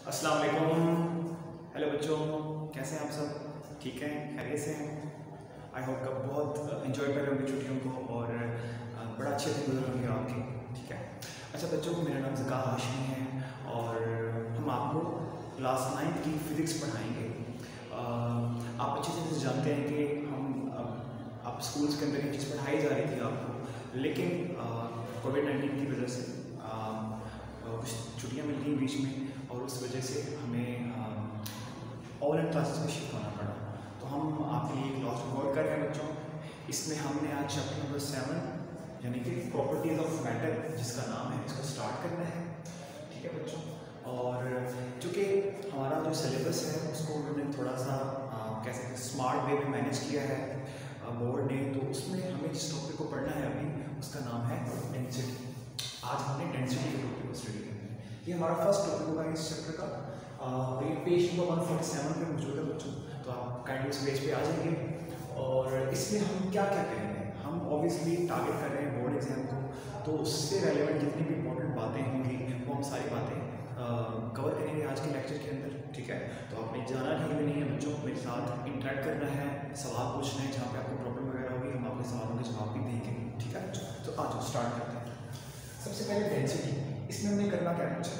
अस्सलाम वालेकुम। हेलो बच्चों, कैसे हैं आप सब? ठीक हैं, खैरियत से हैं? आई होप कब बहुत इंजॉय कर रहे होंगे छुट्टियों को और बड़ा अच्छे दिन गुजर होंगे आपके। ठीक है। अच्छा बच्चों, मेरा नाम ज़का हाशमी है और हम आपको क्लास 9 की फ़िज़िक्स पढ़ाएंगे। आप अच्छे से जानते हैं कि आप स्कूल्स के अंदर ये चीज़ पढ़ाई जा रही थी आपको, लेकिन कोविड-19 की वजह से कुछ छुट्टियाँ मिल गई बीच में और उस वजह से हमें ऑनलाइन क्लासेस में शिफ्ट होना पड़ा। तो हम आपके लिए क्लास रिकॉर्ड कर रहे हैं बच्चों। इसमें हमने आज चैप्टर नंबर 7 यानी कि प्रॉपर्टीज़ ऑफ मैटर, जिसका नाम है, इसको स्टार्ट करना है। ठीक है बच्चों। और चूँकि हमारा जो सिलेबस है उसको उन्होंने थोड़ा सा कैसे स्मार्ट वे में मैनेज किया है बोर्ड ने, तो उसमें हमें जिस टॉपिक को पढ़ना है अभी उसका नाम है डेंसिटी। आज हमने डेंसिटी के टॉपिक को स्टडी करना है। ये हमारा फर्स्ट टॉपिक होगा इस चैप्टर का। ये पेज नंबर 147 पे मौजूद है बच्चों, तो आप काइंडली उस पेज पे आ जाएंगे। और इसमें हम क्या क्या करेंगे, हम ऑब्वियसली टारगेट कर रहे हैं बोर्ड एग्जाम को, तो उससे रेलेवेंट जितनी भी इंपॉर्टेंट बातें होंगी वो हम सारी बातें कवर करेंगे आज के लेक्चर के अंदर। ठीक है। तो आपने जाना कहीं भी नहीं है बच्चों, मेरे साथ इंटरेक्ट करना है, सवाल पूछना है, जहाँ पे आपको प्रॉब्लम वगैरह होगी हम आपके सवालों के जवाब भी देंगे। ठीक है बच्चों, तो आज स्टार्ट करते हैं। सबसे पहले डेंसिटी, इसमें हमें करना क्या है बच्चों?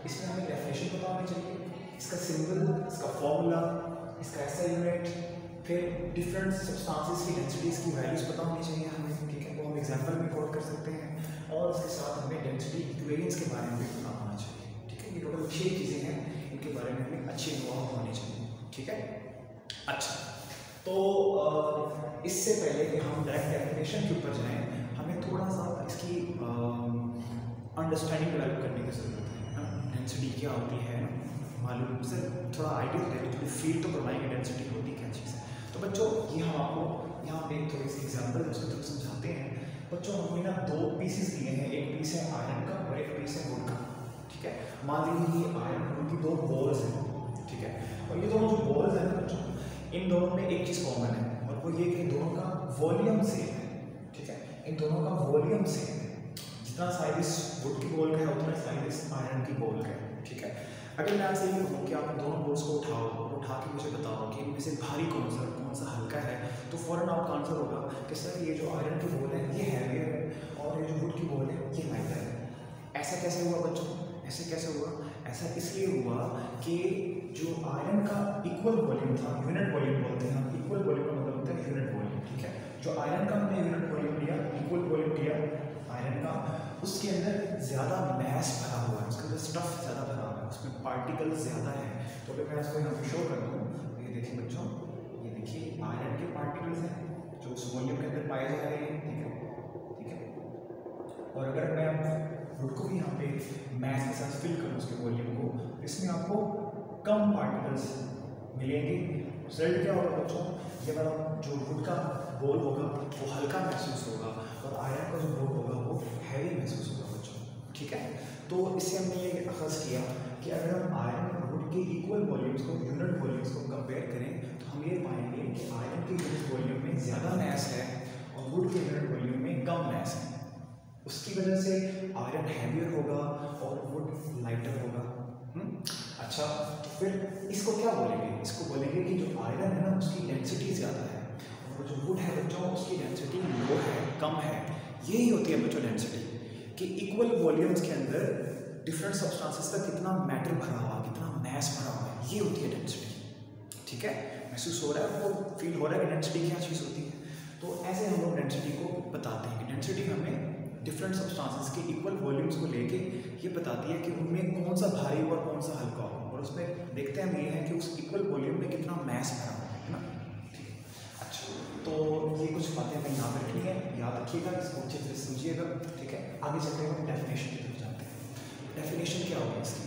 इसमें हमें डेफिनेशन पता होनी चाहिए, इसका सिंबल, इसका फॉर्मूला, इसका ऐसा यूनिट, फिर डिफरेंट सब्सटेंसेस की डेंसिटीज़ की वैल्यूज़ पता होनी चाहिए हमें। ठीक है, वो हम एग्जाम्पल में कोट कर सकते हैं और उसके साथ हमें डेंसिटी इक्वेशंस के बारे में भी पता होना चाहिए। ठीक है, ये टोटल 6 चीज़ें हैं, इनके बारे में हमें अच्छी अनुभव होनी चाहिए। ठीक है। अच्छा, तो इससे पहले कि हम डायरेक्ट डेफिनेशन के ऊपर जाएँ, हमें थोड़ा सा इसकी अंडरस्टैंडिंग डेवलप करने की ज़रूरत है। डेंसिटी क्या होती है मालूम से थोड़ा आइडिया होता है, थोड़ी फील तो करवाएंगे डेंसिटी होती क्या चीज़ है। तो बच्चों ये हम आपको यहाँ पे थोड़ी सी एग्जाम्पल उसके थ्रू समझाते हैं। बच्चों हमें ना 2 पीसेस दिए हैं, एक पीस है आयरन का और एक पीस है वुड का। ठीक है, मान लीजिए ये आयरन वुड की 2 बॉल्स हैं। ठीक है, और ये दोनों जो बॉल्स हैं ना बच्चों, इन दोनों में एक चीज़ कॉमन है और वो ये कि इन दोनों का वॉल्यूम सेम है। ठीक है, इन दोनों का वॉल्यूम सेम है, जितना साइज इस वुड की बॉल का है उतना साइज इस आयरन की बॉल का है। ठीक है, अगर मैं आपसे ये कहूँ कि आप दोनों बॉल्स को उठा के मुझे बताओ कि इनमें से भारी कौन सा हल्का है, तो फ़ौरन आपका आंसर होगा कि सर ये जो आयरन की बॉल है ये हैवियर है और ये जो वुड की बॉल है ये लाइटर है। ऐसा कैसे हुआ बच्चों? ऐसे कैसे हुआ? ऐसा इसलिए हुआ कि जो आयरन का इक्वल वॉल्यूम था, यूनिट वॉल्यूम बोलते हैं हम, इक्वल वॉल्यूम का मतलब होता है यूनिट वॉल्यूम। ठीक है, जो आयरन का हमने यूनिट वॉल्यूम लिया, इक्वल वॉल्यूम लिया आयरन का, उसके अंदर ज़्यादा मैस भरा हुआ है, उसके अंदर स्टफ ज़्यादा भरा हुआ है, उसमें पार्टिकल्स ज़्यादा है। तो अगर मैं इसको यहाँ पे शो कर दूँ, ये देखिए बच्चों, ये देखिए आयरन के पार्टिकल्स हैं जो उस वॉल्यूम के अंदर पाए जा रहे हैं। ठीक है, ठीक है। और अगर मैं वुड को भी यहाँ पे मैस के साथ फिल करूँ उसके वॉल्यूम को, इसमें आपको कम पार्टिकल्स मिलेंगे। रिजल्ट क्या होगा बच्चों? ये वाला जो वुड का बॉल होगा वो हल्का महसूस होगा और आयरन का जो बॉल होगा वो हैवी महसूस होगा बच्चों। ठीक है, तो इससे हमने ये अखज़ किया कि अगर हम आयरन और वुड के इक्वल वॉल्यूम्स को, यूनिट वॉल्यूम्स को कंपेयर करें तो हम ये पाएंगे कि आयरन के यूनिट वॉल्यूम में ज़्यादा मैस है और वुड के यूनिट वॉल्यूम में कम मैस है। उसकी वजह से आयरन हैवियर होगा और वुड लाइटर होगा। अच्छा, तो फिर इसको क्या बोलेंगे? इसको बोलेंगे कि जो आयरन है ना उसकी डेंसिटी ज़्यादा है और जो वुड है बच्चों उसकी डेंसिटी लो है, कम है। यही होती है बच्चों डेंसिटी, कि इक्वल वॉल्यूम्स के अंदर डिफरेंट सब्सटेंसेस का कितना मैटर भरा हुआ है, कितना मैस भरा हुआ है, ये होती है डेंसिटी। ठीक है, महसूस हो रहा है, वो फील हो रहा है कि डेंसिटी क्या चीज़ होती है। तो ऐसे हम लोग डेंसिटी को बताते हैं कि डेंसिटी हमें डिफरेंट सब्सटेंसेस के इक्वल वॉल्यूम्स को लेके ये बताती है कि उनमें कौन सा भारी और कौन सा हल्का हो, और उसमें देखते हैं हम ये है कि उस इक्वल वॉल्यूम में कितना मैस भरा हुआ है ना। ठीक है, अच्छा, तो ये कुछ बातें हमें यहाँ पर रखनी है, याद रखिएगा, इसको अच्छे से समझिएगा। ठीक है, आगे चलते हैं हम डेफिनेशन की तरफ जाते हैं। डेफिनेशन क्या होगी इसकी?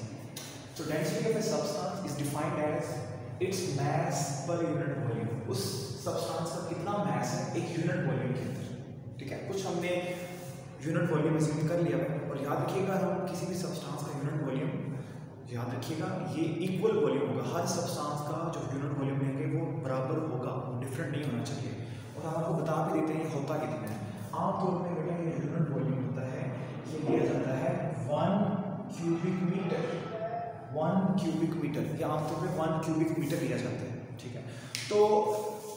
तो density of a substance is defined as its mass per unit volume. उस सब्सटेंस का कितना मैस है एक यूनिट वॉल्यूम के अंदर। ठीक है, कुछ हमने यूनिट वॉल्यूम अज्यूम कर लिया है, और याद रखिएगा हम किसी भी सब्सटेंस का यूनिट वॉल्यूम, याद रखिएगा ये इक्वल वॉल्यूम होगा। हर सब्सटेंस का जो यूनिट वॉल्यूम लेंगे वो बराबर होगा, वो डिफरेंट नहीं होना चाहिए। और हम आपको बता भी देते हैं ये होता कितना है। आमतौर पर बेटा ये यूनिट वॉल्यूम होता है, ये लिया जाता है 1 क्यूबिक मीटर, 1 क्यूबिक मीटर या आमतौर पे 1 क्यूबिक मीटर लिया जाता है, ठीक है। तो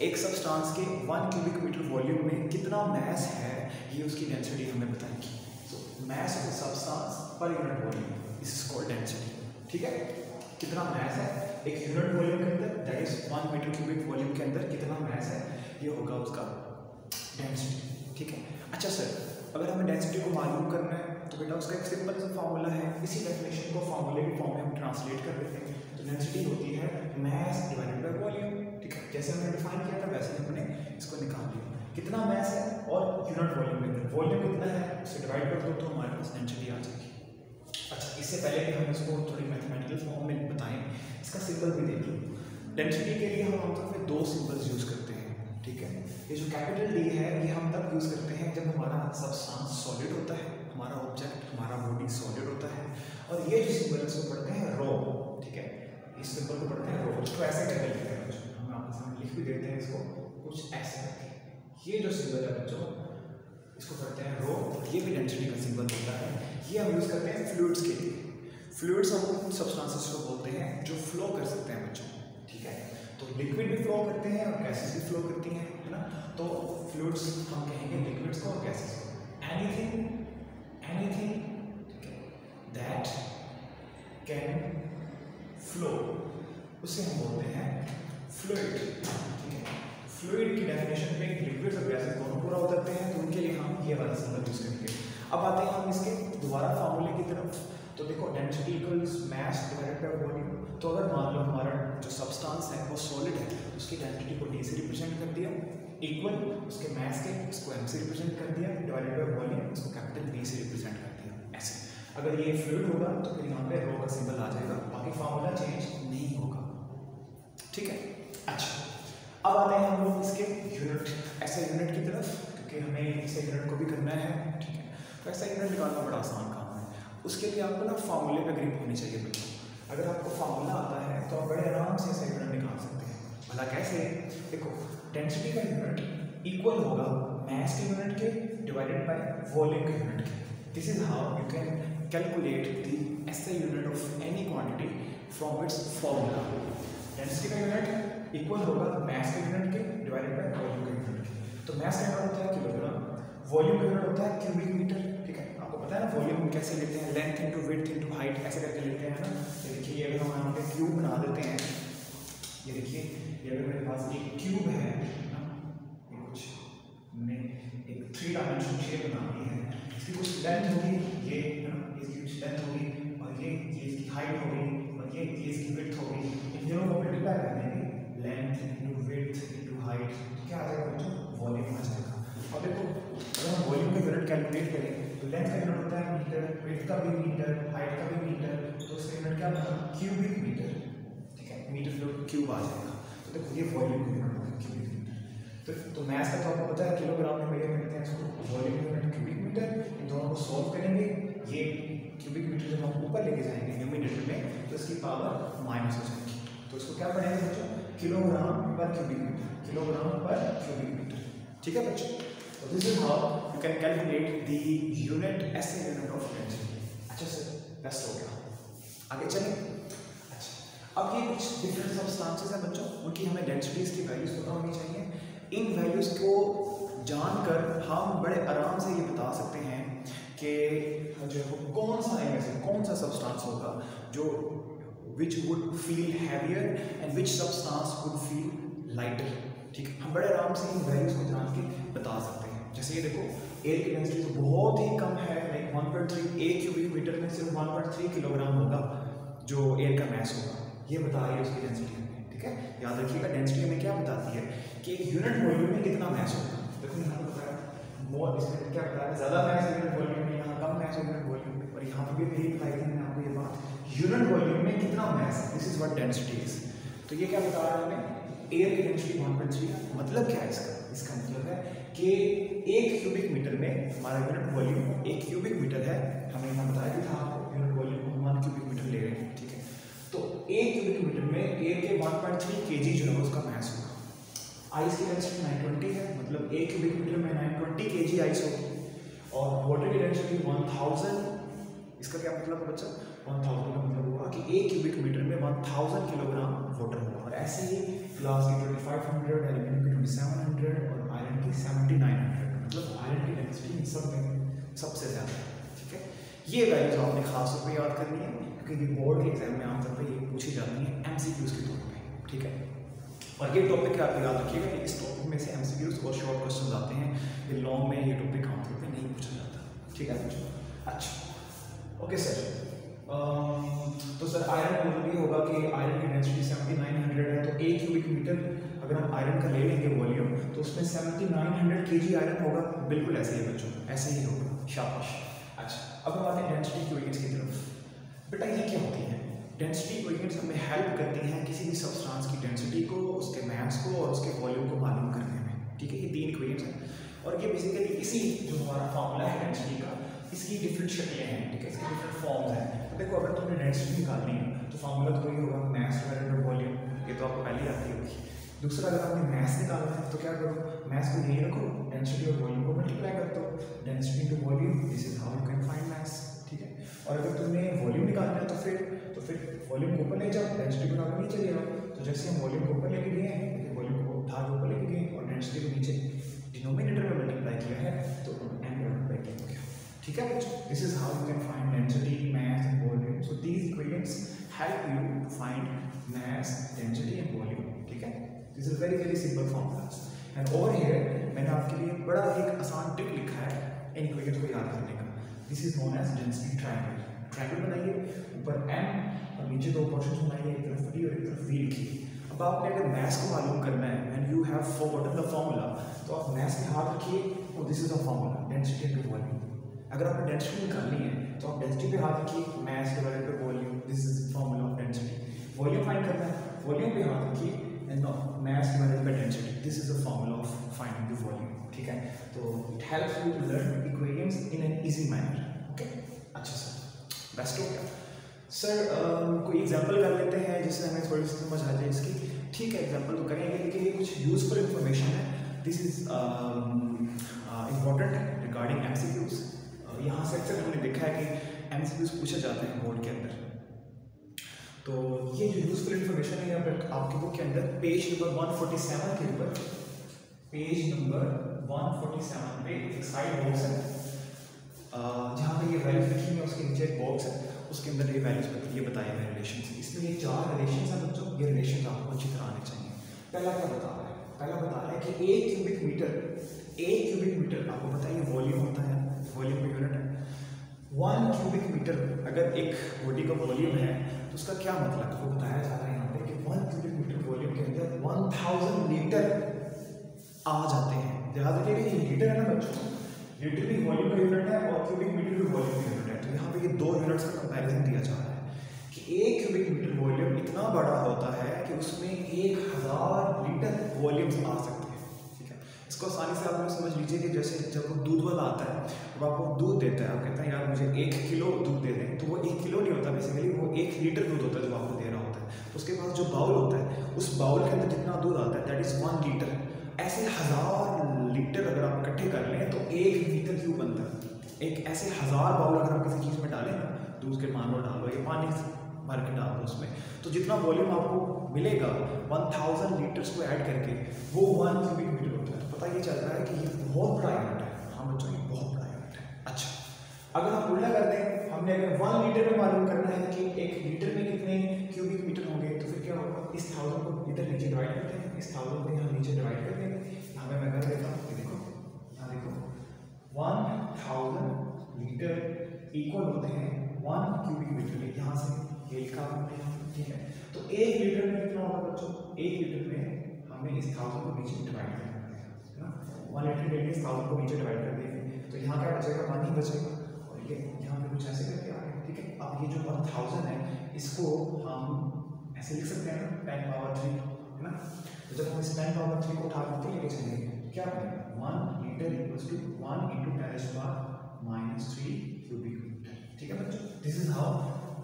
एक सब्सटेंस के 1 क्यूबिक मीटर वॉल्यूम में कितना मैस है ये उसकी डेंसिटी हमें बताएगी। So mass of the substance per unit volume, this is called density, ठीक है। कितना मैस है एक यूनिट वॉल्यूम के अंदर, that is 1 metre cubic volume के अंदर कितना मैस है, ये होगा उसका डेंसिटी, ठीक है। अच्छा सर, अगर हमें डेंसिटी को मालूम करना है तो बेटा उसका एक सिंपल सा फॉर्मूला है, इसी डेफिनेशन को फॉर्मूले के फॉर्म में हम ट्रांसलेट कर देते हैं। तो डेंसिटी होती है मैस डिवाइडेड बाय वॉल्यूम, ठीक है। जैसे हमने डिफाइन किया था वैसे हमने इसको निकाल लिया, कितना मैस है और यूनिट वॉल्यूम में वॉल्यूम कितना है उसे डिवाइड कर दो तो हमारे पास डेंसिटी आ जाएगी। अच्छा, इससे पहले कि हम इसको थोड़ी मैथमेटिकल फॉर्म में बताएं, इसका सिंबल भी देख लो। डेंसिटी के लिए हम आमतौर पर 2 सिंबल्स यूज करते हैं, ठीक है। ये जो कैपिटल डी है ये हम तब यूज करते हैं जब हमारा सब्सटेंस सॉलिड होता है, हमारा ऑब्जेक्ट हमारा बॉडी सॉलिड होता है, और ये जो सिंबल है इसको पढ़ते हैं रो, ठीक है। इस सिंबल को पढ़ते हैं रो, तो ऐसे करके लिखते हैं बच्चों, हम आपके सामने लिख भी देते हैं इसको कुछ ऐसे करके। ये जो सिंबल है बच्चों इसको पढ़ते हैं रो, ये भी डेंसिटी का सिंबल होता है। ये हम यूज करते हैं फ्लूइड्स के लिए। फ्लूइड्स हम उन सब्सटेंसेस को बोलते हैं जो फ्लो कर सकते हैं बच्चों, ठीक है। तो लिक्विड भी फ्लो करते हैं और गैसेस भी फ्लो करती हैं, है ना। तो फ्लूइड्स हम कहेंगे लिक्विड्स को और गैसेस को। एनीथिंग ठीक है दैट कैन फ्लो उसे हम बोलते हैं फ्लूइड, ठीक है। फ्लूइड की डेफिनेशन में लिक्विड्स और गैसेस दोनों पूरा उतरते हैं, तो उनके लिए हम ये वाला सिंबल यूज करेंगे। अब आते हैं हम इसके दोबारा फार्मूले की तरफ। तो देखो density equals mess divided by volume. तो अगर मान लो हमारा जो सब्सटेंस है वो सॉलिड है, उसकी डेंसिटी को डी से रिप्रेजेंट कर दिया, इक्वल उसके मैस के उसको एम से रिप्रेजेंट कर दिया, डिवाइडेड बाय वॉल्यूम उसको कैपिटल बी से रिप्रेजेंट कर दिया, ऐसे। अगर ये फ्लूइड होगा तो फिर यहाँ पे रो का सिंबल आ जाएगा, बाकी फार्मूला चेंज नहीं होगा, ठीक है। अच्छा, अब आते हैं हम लोग इसके यूनिट, ऐसे यूनिट की तरफ, क्योंकि हमें ऐसे यूनिट को भी करना है, ठीक है। तो ऐसा यूनिट निकालना बड़ा आसान काम है। उसके लिए आपको ना फार्मूले पे ग्रिप होनी चाहिए बच्चों। अगर आपको फार्मूला आता है तो आप बड़े आराम से ऐसा यूनिट निकाल सकते हैं। भला कैसे? देखो, डेंसिटी का यूनिट इक्वल होगा मैस के यूनिट के डिवाइडेड बाय वॉल्यूम के यूनिट के। This is how you can calculate the SI unit of any quantity from its formula. Density का यूनिट इक्वल होगा मैस के यूनिट के डिवाइडेड बाय वॉल्यूम के यूनिट के। तो मैस का यूनिट होता है किलोग्राम, वॉल्यूम का यूनिट होता है क्यूबिक मीटर, ठीक है। आपको पता है ना वॉल्यूम कैसे लेते हैं, length into width into height ऐसे करके लेते हैं ना। ये देखिए, ये अगर हम यहाँ पे क्यूब बना देते हैं, ये देखिए, ये अगर मेरे पास एक क्यूब है ना, ये कुछ हमने एक 3 डायमेंशन शेप बना दी है, इसकी कुछ लेंथ होगी, ये है ना, इसकी कुछ लेंथ होगी, और ये इसकी हाइट होगी, और ये इसकी विड्थ होगी। इन दोनों को मल्टीप्लाई कर देंगे, length into width into height, तो क्या आ जाएगा बच्चों? वॉल्यूम आ जाएगा। अब देखो, अगर हम वॉल्यूम का यूनिट कैलकुलेट करें तो लेंथ का यूनिट होता है मीटर, विड्थ का भी मीटर, हाइट का भी मीटर, तो उसका यूनिट क्या होगा? क्यूबिक मीटर, ठीक है। मीटर फ्लो क्यूब आ जाएगा। तो देखो, ये वॉल्यूम का यूनिट होता है क्यूबिक मीटर। तो मैथ का तो आपको पता है किलोग्राम में मेजर करते हैं इसको, वॉल्यूम यूनिट क्यूबिक मीटर। इन दोनों को सॉल्व करेंगे, ये क्यूबिक मीटर जब हम ऊपर लेके जाएंगे न्यूमरेटर में तो इसकी पावर माइनस हो जाएगी। तो इसको क्या पढ़ेंगे बच्चों? किलोग्राम पर क्यूबिक मीटर, किलोग्राम पर क्यूबिक मीटर, ठीक है बच्चों। So this is how you can calculate the unit SI unit of density. अच्छा सर, बेस्ट हो गया। आगे चलें। अच्छा, अब ये कुछ डिफरेंट सब्सटेंसेस हैं बच्चों, उनकी हमें डेंसिटीज की वैल्यूज पता होनी चाहिए। इन वैल्यूज को जानकर हम बड़े आराम से ये बता सकते हैं कि जो है कौन सा इनमें से कौन सा सब्सटेंस होगा जो which would feel heavier and which substance would feel lighter, ठीक है। हम बड़े आराम से इन वैल्यूज को जान के बता सकते हैं। जैसे ये देखो, एयर की डेंसिटी तो बहुत ही कम है, लाइक 1.3 एक क्यूबिक मीटर में सिर्फ 1.3 किलोग्राम होगा जो एयर का मैस होगा, ये बता रही है उसकी डेंसिटी हमें, ठीक है। याद रखिएगा, डेंसिटी हमें क्या बताती है कि एक यूनिट वॉल्यूम में कितना मैस होगा। देखो यहाँ पर बताया मोर, इसमें क्या बताया, ज़्यादा मैस यूनिट वॉल्यूम में, यहाँ कम मैस यूनिट वॉल्यूम में, और यहाँ पर भी यही बताई थी मैंने आपको ये बात, यूनिट वॉल्यूम में कितना मैस है, this is what density is. तो ये क्या बता रहा है हमें, एयर की डेंसिटी 1.3। मतलब क्या है इसका? इसका मतलब है कि एक क्यूबिक मीटर में हमारा यूनिट वॉल्यूम एक क्यूबिक मीटर है। हमें यहाँ बताया भी था आपको, यूनिट वॉल्यूम को हम 1 क्यूबिक मीटर ले रहे हैं, ठीक है। तो एक क्यूबिक मीटर में एयर के 1.3 kg जो है उसका मैस होगा। आइस की डेंसिटी 920 है, मतलब एक क्यूबिक मीटर में 920 kg आइस होगी, और वाटर की डेंसिटी 1000। इसका क्या मतलब है बच्चा? 1000 का मतलब हुआ कि 1 क्यूबिक मीटर में 1000 किलोग्राम वाटर होगा। और ऐसे ही ग्लास की 2500, एल्यूमिनियम की 2700 और आयरन की 7900, मतलब आयरन की डेंसिटी इन सब में सबसे ज़्यादा है। ठीक है, ये वैल्यूज आपने खास तौर पर याद करनी है क्योंकि ये बोर्ड के एग्जाम में आमतौर पर ये पूछी जाती है MCQs के तौर पर। ठीक है, और ये टॉपिक आप याद रखिएगा कि इस टॉपिक में से MCQs और शॉर्ट क्वेश्चन आते हैं, ये लॉन्ग में ये टॉपिक आमतौर पे नहीं पूछा जाता। ठीक है, अच्छा ओके सर। तो सर आयरन मतलब ये होगा कि आयरन की डेंसिटी 7900 है, तो 1 क्यूबिक मीटर अगर हम आयरन का ले लेंगे वॉल्यूम तो उसमें 7900 kg आयरन होगा। बिल्कुल ऐसे ही बच्चों, ऐसे ही होगा, शाबाश। अच्छा, अब हम आते हैं डेंसिटी इक्वेशंस की तरफ। बेटा ये क्या होती है? डेंसिटी इक्वेशंस हमें हेल्प करती हैं किसी भी सब्सटेंस की डेंसिटी को, उसके मास को और उसके वॉल्यूम को मालूम करने में। ठीक है, ये 3 इक्वेशंस हैं और ये बेसिकली इसी जो हमारा फॉर्मूला है डेंसिटी का, इसकी डिफरेंट शक्लें हैं। ठीक है, इसके डिफरेंट फॉर्म्स हैं। तो देखो अगर तुमने डेंसिटी निकालनी है तो फॉर्मूला तो वही होगा, मास डिवाइडेड बाय वॉल्यूम, ये तो आपको पहले ही आती होगी। दूसरा अगर आपने मास निकालना है तो क्या करो, मास को यही रखो, डेंसिटी और वॉल्यूम को मल्टीप्लाई कर दो, density into volume, this is how you can find mass. ठीक है, और अगर तुमने वॉल्यूम निकालना है तो फिर वॉल्यूम को ऊपर ले जाओ, डेंसिटी को उठाकर नीचे ले आओ। तो जैसे हम वॉल्यूम को ऊपर लेके गए हैं, वॉल्यूम को उठा के ऊपर लेके गए और डेंसिटी को नीचे डिनोमिनेटर में मल्टीप्लाई किया है तो एन डिवाइडेड बाय के हो गया। ठीक है बच्चों, this is how you can find density, mass and volume. So these equations help you to find mass, density and volume. ठीक है, this is very simple formulas. And over here मैंने आपके लिए बड़ा एक आसान ट्रिक लिखा है इन इक्वेशंस को याद करने का। This is known as density triangle. Triangle बनाइए, ऊपर एम और नीचे दो पोर्शंस बनाइए, एक तरफ डी और एक तरफ वी लिखिए। अब आपने अगर मास को मालूम करना है and you have forgotten the formula, तो आप मास में हाथ रखिए और this is the formula, density into volume. अगर आपको डेंसिटी निकालनी है तो आप डेंसिटी पे हाथ रखिए, mass divided by volume, this is the formula of density. Volume find करना है, वॉल्यूम पे हाथ रखिए and mass divided by density, this is the formula of finding the volume. ठीक है, तो it helps you to learn equations in an easy manner. Okay, अच्छा sir, best हो गया सर। कोई एग्जांपल कर लेते हैं जिससे हमें थोड़ी सी समझ आ जाए इसकी। ठीक है, एग्जांपल तो करेंगे लेकिन ये कुछ यूजफुल इंफॉर्मेशन है। This is important regarding MCQs। यहाँ से अक्सर हमने देखा है कि MCQs पूछे जाते हैं बोर्ड के अंदर। तो ये जो यूजफुल इंफॉर्मेशन है यहाँ पर आपके बुक के अंदर पेज नंबर 147 के ऊपर, पेज नंबर 147 पे एक साइड बॉक्स है जहाँ पे ये वैल्यूज लिखी है, उसके नीचे एक बॉक्स है, उसके अंदर ये वैल्यूज ये बताए हुए रिलेशन। इसमें ये 4 रिलेशन है बच्चों, ये रिलेशन आपको अच्छी तरह आने चाहिए। पहला क्या बता रहा है? पहला बता रहा है कि 1 क्यूबिक मीटर आपको पता है ये वॉल्यूम होता है, वॉल्यूम की यूनिट है। 1 क्यूबिक मीटर अगर एक बॉडी का वॉल्यूम है तो उसका क्या मतलब वो बताया जा रहा है यहाँ पे कि 1 क्यूबिक मीटर वॉल्यूम के अंदर 1000 लीटर आ जाते हैं। ध्यान रखिएगा ये लीटर है ना बच्चों, लीटर भी वॉल्यूम का यूनिट है और क्यूबिक मीटर भी वॉल्यूम का यूनिट है। तो यहाँ पे ये 2 यूनिट्स का कंपैरिजन दिया जा रहा है कि 1 क्यूबिक मीटर वॉल्यूम इतना बड़ा होता है कि उसमें 1000 लीटर वॉल्यूम्स आ सकते हैं। ठीक है, इसको आसानी से आप लोग समझ लीजिए कि जैसे जब वो दूध वाला आता है, जब आपको दूध देता है, आप कहते हैं यार मुझे 1 किलो दूध दे दें, तो वो 1 किलो नहीं होता, बेसिकली वो 1 लीटर दूध होता है जो आपको दे रहा होता है। तो उसके पास जो बाउल होता है, उस बाउल के अंदर जितना दूध आता है दैट इज 1 लीटर। ऐसे 1000 लीटर अगर आप इकट्ठे कर लें तो 1 लीटर क्यों बनता है? एक ऐसे 1000 बाउल अगर आप किसी चीज़ में डालें ना, दूध के पानी डालो या पानी भर के डाल दो उसमें, तो जितना वॉल्यूम आपको मिलेगा 1000 लीटर्स को ऐड करके वो 1 क्यूबिक मीटर होता है। पता ये चल रहा है कि ये बहुत बड़ा यूनिट है। हाँ बच्चों, ये बहुत बड़ा यूनिट है। अच्छा, अगर हम उल्टा कर दें, हमने अगर 1 लीटर में मालूम करना है कि 1 लीटर में कितने क्यूबिक मीटर होंगे, तो फिर क्या होगा, इस 1000 को लीटर नीचे डिवाइड करते हैं, इस 1000 को यहाँ नीचे डिवाइड कर देंगे। यहाँ पे मैं कर देता हूँ, ये देखो, यहाँ देखो 1000 लीटर इक्वल होते हैं 1 क्यूबिक मीटर में। यहाँ से ये लिखा हमने यहाँ, ठीक है। तो 1 लीटर में कितना होगा बच्चों? 1 लीटर में हमें इस 1000 को नीचे डिवाइड करना है ना, 1 लीटर लेके इस 1000 को नीचे डिवाइड कर देंगे तो यहाँ क्या बचेगा? 1 ही बचेगा। और ये यहाँ पे कुछ ऐसे करके आ गए, ठीक है। अब ये जो 1000 है इसको हम ऐसे लिख सकते हैं ना, 10 पावर 3 है ना। तो जब हम इस 10 पावर 3 को उठा के लेके चलेंगे क्या बनेगा? 1 litre equals to 1 × 10⁻³ cubic metre. ठीक है बच्चों, दिस इज हाउ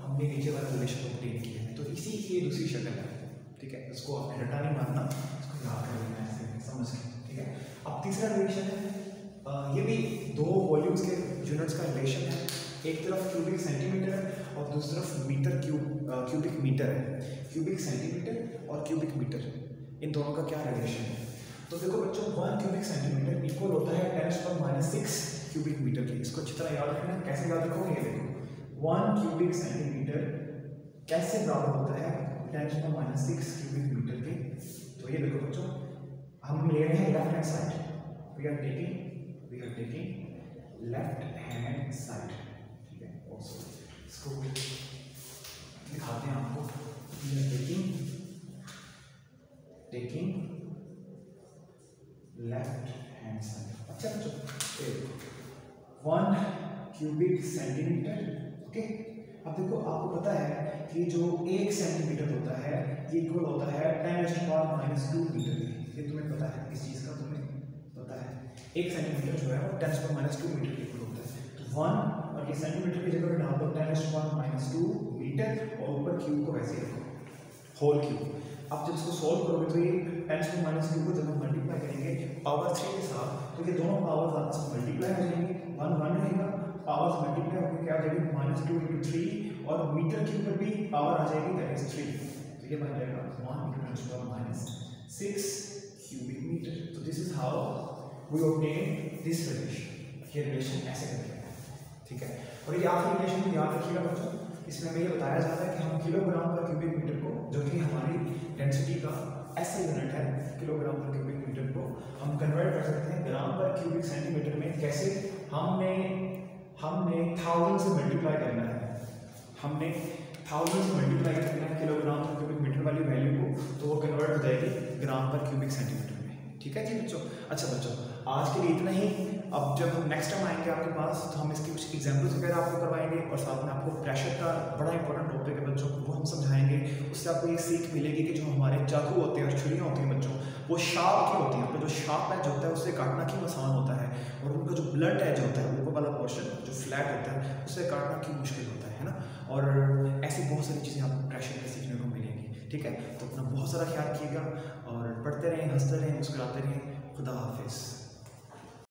हमने नीचे वाला रिलेशन ऑब्टेन किया है। तो इसी की दूसरी शक्ल है, ठीक है। इसको आपने रटा नहीं मारना, इसको याद कर लेना ऐसे समझ के, ठीक है। अब तीसरा रिलेशन है, ये भी 2 वॉल्यूम्स के यूनिट्स का रिलेशन है। एक तरफ क्यूबिक सेंटीमीटर और दूसरी तरफ मीटर क्यूबिक मीटर है। क्यूबिक सेंटीमीटर और क्यूबिक मीटर, इन दोनों का क्या रिलेशन है? तो देखो बच्चों, 1 क्यूबिक सेंटीमीटर इक्वल होता है 10⁻⁻6 क्यूबिक मीटर के। इसको अच्छी तरह याद रखना। कैसे याद रखोगे? ये देखो 1 क्यूबिक सेंटीमीटर कैसे बराबर होता है 10⁻⁻6 क्यूबिक मीटर के। तो ये देखो बच्चों, हम ले रहे हैं left hand side, we are taking left hand side, ठीक है। ऑल्सो इसको दिखाते हैं आपको। We are taking left hand side. अच्छा बच्चों, 1 क्यूबिक सेंटीमीटर, ओके। अब देखो, आपको पता है कि जो 1 सेंटीमीटर होता है ये इक्वल होता है 10⁻² मीटर के। ये तुम्हें पता है, इस चीज़ का तुम्हें पता है। 1 सेंटीमीटर जो है वो 10⁻² मीटर के इक्वल होता है। तो 1 और ये सेंटीमीटर की जगह पे डाल दो 10⁻² मीटर और ऊपर क्यूब को वैसे रखो, होल क्यूब। अब जब इसको सॉल्व करोगे तो ये 10⁻² को जब हम मल्टीप्लाई करेंगे पावर 3 के साथ, तो ये दोनों पावर्स आपस में मल्टीप्लाई हो जाएंगे। 1 1 रहेगा, पावर्स मल्टीप्लाई होकर क्या आ जाएगी -2 × 3, और मीटर क्यूब पर भी पावर आ जाएगी, दैट इज 3। तो ये बन जाएगा 1 × 10⁻⁻6 क्यूबिक मीटर। तो this is how we obtain this relation. ये रिलेशन ऐसे करके है, ठीक है। और ये आखिरी रिलेशन को याद रखिएगा बच्चों। इसमें हमें ये बताया जाता है कि हम किलोग्राम पर क्यूबिक मीटर को, जो कि हमारी डेंसिटी का ऐसा यूनिट है, किलोग्राम पर क्यूबिक मीटर को हम कन्वर्ट कर सकते हैं ग्राम पर क्यूबिक सेंटीमीटर में। कैसे? हमने 1000 से मल्टीप्लाई करना है, हमने 1000 से मल्टीप्लाई करना है किलोग्राम पर क्यूबिक मीटर वाली वैल्यू को, तो वो कन्वर्ट हो जाएगी ग्राम पर क्यूबिक सेंटीमीटर में, ठीक है जी बच्चों। अच्छा बच्चों, आज के लिए इतना ही। अब जब हम नेक्स्ट टाइम आएंगे आपके पास, तो हम इसके कुछ एग्जाम्पल्स वगैरह आपको करवाएंगे, और साथ में आपको प्रेशर का बड़ा इंपॉर्टेंट टॉपिक है बच्चों, वो हम समझाएंगे। उससे आपको ये सीख मिलेगी कि जो हमारे चाकू होते हैं और छुरियाँ होती हैं बच्चों, वो शार्प की होती हैं। तो जो शार्प एज होता है उससे काटना क्यों आसान होता है, और उनका जो ब्लंट एज होता है, ऊपर वाला पोर्शन जो फ्लैट होता है, उससे काटना क्यों मुश्किल होता है ना। और ऐसी बहुत सारी चीज़ें आपको प्रेशर में सीखने को मिलेंगी, ठीक है। तो अपना बहुत सारा ख्याल रखिएगा, और पढ़ते रहें, हंसते रहें, मुस्कुराते रहें। खुदा हाफिज़।